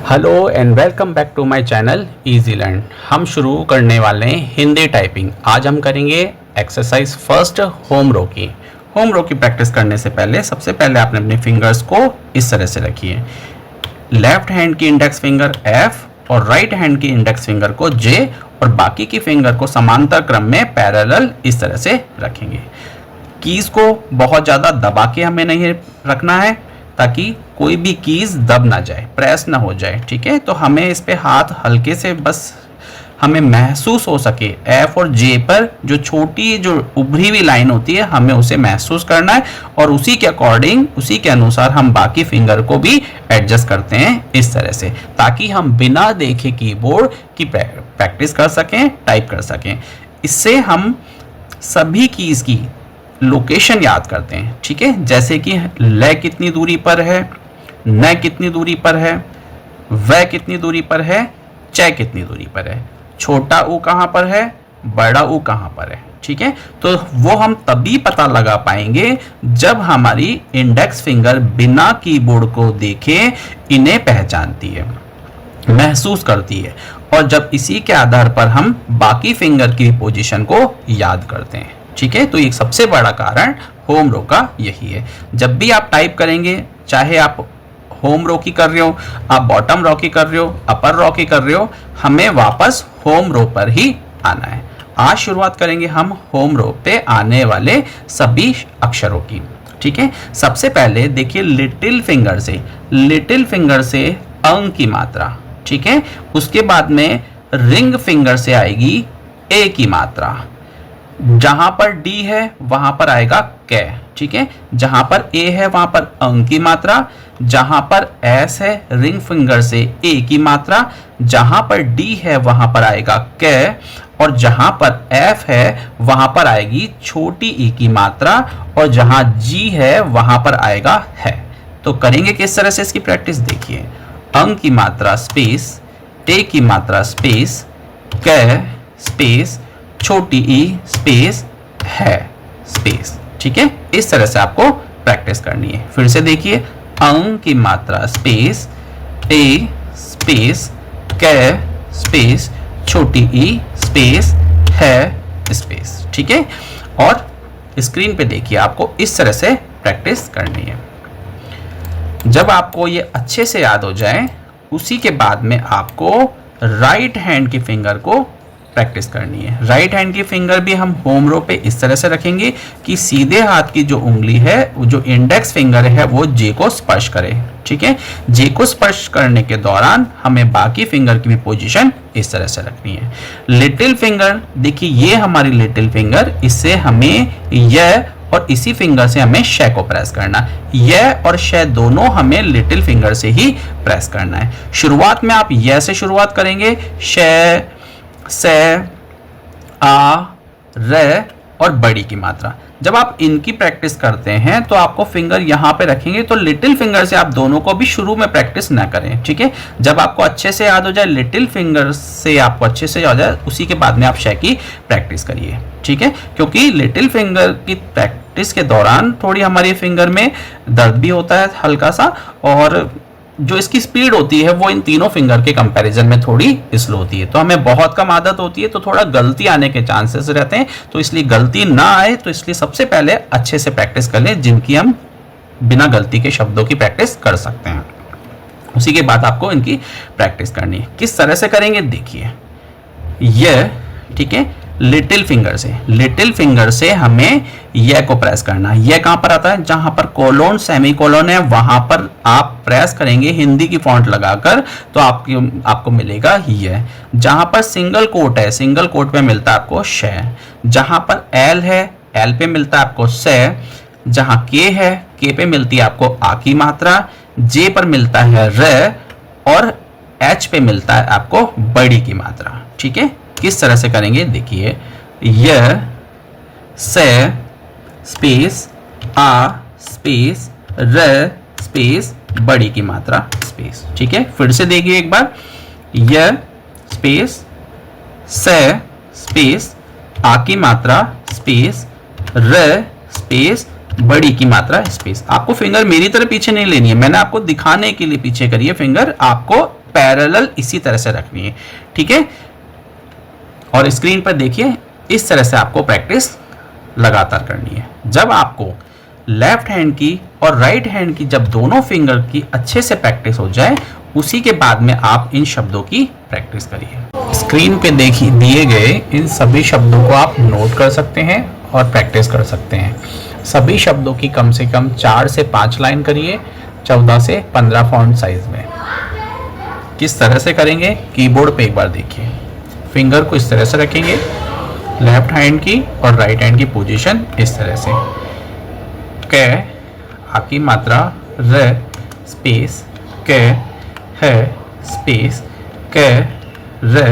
Hello and welcome back to my channel easy learn. हम शुरू करने वाले हैं हिंदी टाइपिंग। आज हम करेंगे एक्सरसाइज फर्स्ट होम रो की। होम रो की प्रैक्टिस करने से पहले सबसे पहले आपने अपने फिंगर्स को इस तरह से रखिए। लेफ्ट हैंड की इंडेक्स फिंगर F और राइट हैंड की इंडेक्स फिंगर को J और बाकी की फिंगर को समांतर क्रम में पैरेलल इस तरह से रखेंगे। कीज़ को बहुत ज़्यादा दबा के हमें नहीं रखना है ताकि कोई भी कीज़ दब ना जाए, प्रेस ना हो जाए। ठीक है, तो हमें इस पे हाथ हल्के से बस हमें महसूस हो सके F और J पर जो छोटी जो उभरी हुई लाइन होती है हमें उसे महसूस करना है और उसी के अकॉर्डिंग उसी के अनुसार हम बाकी फिंगर को भी एडजस्ट करते हैं इस तरह से, ताकि हम बिना देखे कीबोर्ड की प्रैक्टिस कर सकें, टाइप कर सकें। इससे हम सभी कीज़ की लोकेशन याद करते हैं। ठीक है, जैसे कि ल कितनी दूरी पर है, न कितनी दूरी पर है, व कितनी दूरी पर है, च कितनी दूरी पर है, छोटा ऊ कहाँ पर है, बड़ा ऊ कहाँ पर है। ठीक है, तो वो हम तभी पता लगा पाएंगे जब हमारी इंडेक्स फिंगर बिना कीबोर्ड को देखे इन्हें पहचानती है, महसूस करती है, और जब इसी के आधार पर हम बाकी फिंगर की पोजीशन को याद करते हैं। ठीक है, तो एक सबसे बड़ा कारण होम रो का यही है। जब भी आप टाइप करेंगे, चाहे आप होम रो की कर रहे हो, आप बॉटम रो की कर रहे हो, अपर रो की कर रहे हो, हमें वापस होम रो पर ही आना है। आज शुरुआत करेंगे हम होम रो पे आने वाले सभी अक्षरों की। ठीक है, सबसे पहले देखिए लिटिल फिंगर से अंग की मात्रा। ठीक है, उसके बाद में रिंग फिंगर से आएगी ए की मात्रा। जहां पर डी है वहां पर आएगा कै। ठीक है, जहां पर ए है वहां पर अंग की मात्रा, जहां पर एस है रिंग फिंगर से ए की मात्रा, जहां पर डी है वहां पर आएगा कै, और जहां पर एफ है वहां पर आएगी छोटी ई की मात्रा, और जहां जी है वहां पर आएगा है। तो करेंगे किस तरह से इसकी प्रैक्टिस देखिए। अंग की मात्रा स्पेस, ए की मात्रा स्पेस, कै स्पेस, छोटी ई स्पेस, है स्पेस। ठीक है, इस तरह से आपको प्रैक्टिस करनी है। फिर से देखिए, अंग की मात्रा स्पेस, ए स्पेस, कै स्पेस, छोटी ई स्पेस, है स्पेस। ठीक है, और स्क्रीन पे देखिए आपको इस तरह से प्रैक्टिस करनी है। जब आपको ये अच्छे से याद हो जाए, उसी के बाद में आपको राइट हैंड की फिंगर को प्रैक्टिस करनी है। राइट हैंड की फिंगर भी हम होम रो पे इस तरह से रखेंगे कि सीधे हाथ की जो उंगली है, जो इंडेक्स फिंगर है, वो जे को स्पर्श करे। ठीक है, जे को स्पर्श करने के दौरान हमें बाकी फिंगर की भी पोजीशन इस तरह से रखनी है। लिटिल फिंगर देखिए, ये हमारी लिटिल फिंगर, इससे हमें यह और इसी फिंगर से हमें श को प्रेस करना। यह और श दोनों हमें लिटिल फिंगर से ही प्रेस करना है। शुरुआत में आप यह से शुरुआत करेंगे, श, से, आ, रे और बड़ी की मात्रा। जब आप इनकी प्रैक्टिस करते हैं तो आपको फिंगर यहाँ पे रखेंगे, तो लिटिल फिंगर से आप दोनों को भी शुरू में प्रैक्टिस ना करें। ठीक है, जब आपको अच्छे से याद हो जाए, लिटिल फिंगर से आपको अच्छे से याद हो जाए, उसी के बाद में आप श की प्रैक्टिस करिए। ठीक है, क्योंकि लिटिल फिंगर की प्रैक्टिस के दौरान थोड़ी हमारी फिंगर में दर्द भी होता है हल्का सा, और जो इसकी स्पीड होती है वो इन तीनों फिंगर के कंपैरिजन में थोड़ी स्लो होती है। तो हमें बहुत कम आदत होती है, तो थोड़ा गलती आने के चांसेस रहते हैं। तो इसलिए गलती ना आए, तो इसलिए सबसे पहले अच्छे से प्रैक्टिस कर लें, जिनकी हम बिना गलती के शब्दों की प्रैक्टिस कर सकते हैं। उसी के बाद आपको इनकी प्रैक्टिस करनी है। किस तरह से करेंगे देखिए, यह ठीक है, लिटिल फिंगर से हमें यह को प्रेस करना। यह कहां पर आता है, जहां पर कोलोन सेमीकोलोन है वहां पर आप प्रेस करेंगे हिंदी की फॉन्ट लगाकर, तो आपको मिलेगा यह। जहां पर सिंगल कोट है, सिंगल कोट पे मिलता है आपको श। जहां पर एल है, एल पे मिलता है आपको से। जहां के है, के पे मिलती है आपको आ की मात्रा। जे पर मिलता है र, और एच पे मिलता है आपको बड़ी की मात्रा। ठीक है, किस तरह से करेंगे देखिए, यह, से स्पेस, आ स्पेस, र स्पेस, बड़ी की मात्रा स्पेस। ठीक है, फिर से देखिए एक बार, यह स्पेस, से स्पेस, आ की मात्रा स्पेस, र स्पेस, बड़ी की मात्रा स्पेस। आपको फिंगर मेरी तरह पीछे नहीं लेनी है, मैंने आपको दिखाने के लिए पीछे करी है फिंगर, आपको पैरेलल इसी तरह से रखनी है, ठीक है। और स्क्रीन पर देखिए इस तरह से आपको प्रैक्टिस लगातार करनी है। जब आपको लेफ्ट हैंड की और राइट हैंड की जब दोनों फिंगर की अच्छे से प्रैक्टिस हो जाए, उसी के बाद में आप इन शब्दों की प्रैक्टिस करिए। स्क्रीन पे देखिए दिए गए इन सभी शब्दों को आप नोट कर सकते हैं और प्रैक्टिस कर सकते हैं। सभी शब्दों की कम से कम 4 से 5 लाइन करिए 14 से 15 फॉन्ट साइज में। किस तरह से करेंगे, कीबोर्ड पे एक बार देखिए। फिंगर को इस तरह से रखेंगे, लेफ्ट हैंड की और राइट हैंड की पोजीशन इस तरह से। क आकी मात्रा र स्पेस क है स्पेस क र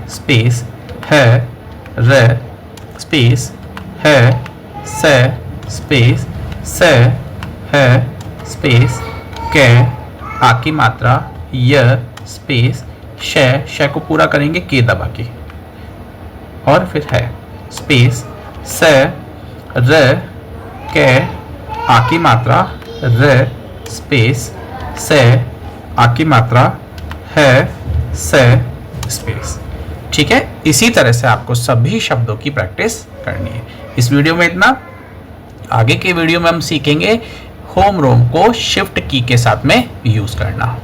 स्पेस है र स्पेस है स स्पेस स है स्पेस क आकी मात्रा य स्पेस श को पूरा करेंगे के दबा के, और फिर है स्पेस स र क आकी मात्रा र स्पेस स आकी मात्रा है स स्पेस, ठीक है। इसी तरह से आपको सभी शब्दों की प्रैक्टिस करनी है। इस वीडियो में इतना। आगे के वीडियो में हम सीखेंगे होम रोम को शिफ्ट की के साथ में यूज करना।